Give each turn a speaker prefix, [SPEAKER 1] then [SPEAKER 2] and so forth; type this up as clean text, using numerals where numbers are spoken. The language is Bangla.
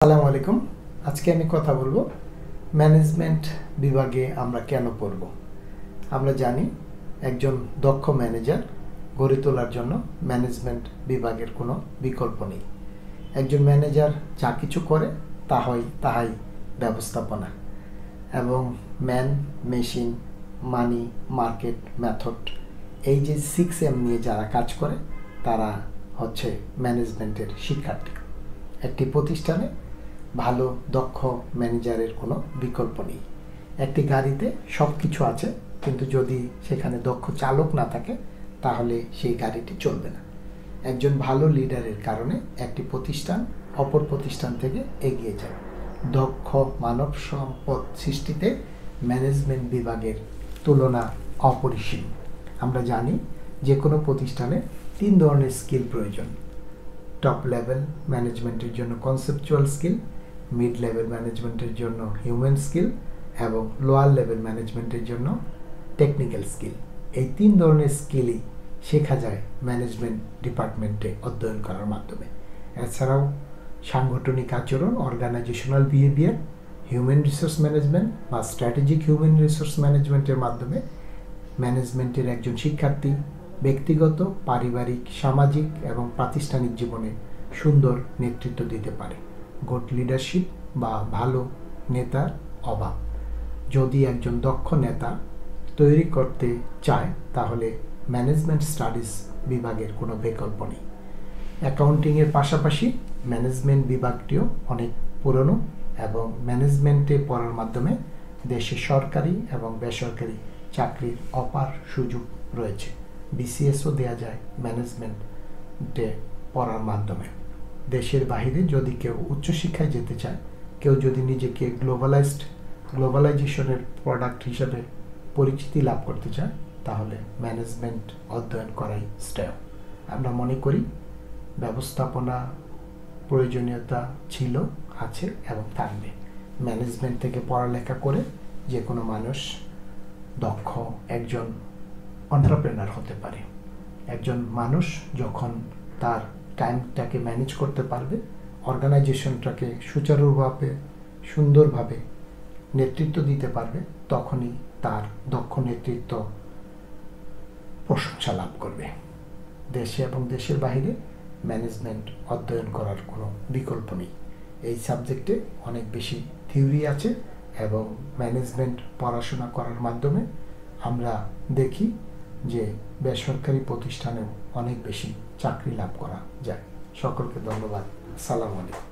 [SPEAKER 1] আসসালামু আলাইকুম। আজকে আমি কথা বলবো ম্যানেজমেন্ট বিভাগে আমরা কেন পড়ব। আমরা জানি একজন দক্ষ ম্যানেজার গড়ে তোলার জন্য ম্যানেজমেন্ট বিভাগের কোনো বিকল্প নেই। একজন ম্যানেজার যা কিছু করে তাহাই ব্যবস্থাপনা এবং ম্যান, মেশিন, মানি, মার্কেট, মেথড, এই যে 6M নিয়ে যারা কাজ করে তারা হচ্ছে ম্যানেজমেন্টের শিক্ষার্থী। একটি প্রতিষ্ঠানে ভালো দক্ষ ম্যানেজারের কোনো বিকল্প নেই। একটি গাড়িতে সব কিছু আছে, কিন্তু যদি সেখানে দক্ষ চালক না থাকে তাহলে সেই গাড়িটি চলবে না। একজন ভালো লিডারের কারণে একটি প্রতিষ্ঠান অপর প্রতিষ্ঠান থেকে এগিয়ে যায়। দক্ষ মানব সম্পদ সৃষ্টিতে ম্যানেজমেন্ট বিভাগের তুলনা অপরিসীম। আমরা জানি যে কোনো প্রতিষ্ঠানে 3 ধরনের স্কিল প্রয়োজন। টপ লেভেল ম্যানেজমেন্টের জন্য কনসেপচুয়াল স্কিল, মিড লেভেল ম্যানেজমেন্টের জন্য হিউম্যান স্কিল এবং লোয়ার লেভেল ম্যানেজমেন্টের জন্য টেকনিক্যাল স্কিল। এই 3 ধরনের স্কিলই শেখা যায় ম্যানেজমেন্ট ডিপার্টমেন্টে অধ্যয়ন করার মাধ্যমে। এছাড়াও সাংগঠনিক আচরণ, organisational behaviour, human resource management বা স্ট্র্যাটেজিক হিউম্যান রিসোর্স ম্যানেজমেন্টের মাধ্যমে ম্যানেজমেন্টের একজন শিক্ষার্থী ব্যক্তিগত, পারিবারিক, সামাজিক এবং প্রাতিষ্ঠানিক জীবনে সুন্দর নেতৃত্ব দিতে পারে। গুড লিডারশিপ বা ভালো নেতার অভাব। যদি একজন দক্ষ নেতা তৈরি করতে চায় তাহলে ম্যানেজমেন্ট স্টাডিজ বিভাগের কোনো বিকল্প নেই। অ্যাকাউন্টিংয়ের পাশাপাশি ম্যানেজমেন্ট বিভাগটিও অনেক পুরনো এবং ম্যানেজমেন্টে পড়ার মাধ্যমে দেশে সরকারি এবং বেসরকারি চাকরির অপার সুযোগ রয়েছে। বিসিএসও দেওয়া যায় ম্যানেজমেন্টে পড়ার মাধ্যমে। দেশের বাইরে যদি কেউ উচ্চশিক্ষায় যেতে চায়, কেউ যদি নিজেকে গ্লোবালাইজেশনের প্রোডাক্ট হিসেবে পরিচিতি লাভ করতে চায়, তাহলে ম্যানেজমেন্ট অধ্যয়ন করাই শ্রেয়। আমরা মনে করি ব্যবস্থাপনা প্রয়োজনীয়তা ছিল, আছে এবং থাকবে। ম্যানেজমেন্ট থেকে পড়ালেখা করে যে কোনো মানুষ দক্ষ একজন এন্টারপ্রেনার হতে পারে। একজন মানুষ যখন তার টাইমটাকে ম্যানেজ করতে পারবে, অর্গানাইজেশনটাকে সুচারুভাবে সুন্দরভাবে নেতৃত্ব দিতে পারবে, তখনই তার দক্ষ নেতৃত্ব প্রশংসা লাভ করবে। দেশে এবং দেশের বাইরে ম্যানেজমেন্ট অধ্যয়ন করার কোনো বিকল্প নেই। এই সাবজেক্টে অনেক বেশি থিওরি আছে এবং ম্যানেজমেন্ট পড়াশোনা করার মাধ্যমে আমরা দেখি যে বেসরকারি প্রতিষ্ঠানেও অনেক বেশি চাকরি লাভ করা যায়। সকলকে ধন্যবাদ। আসসালামু আলাইকুম।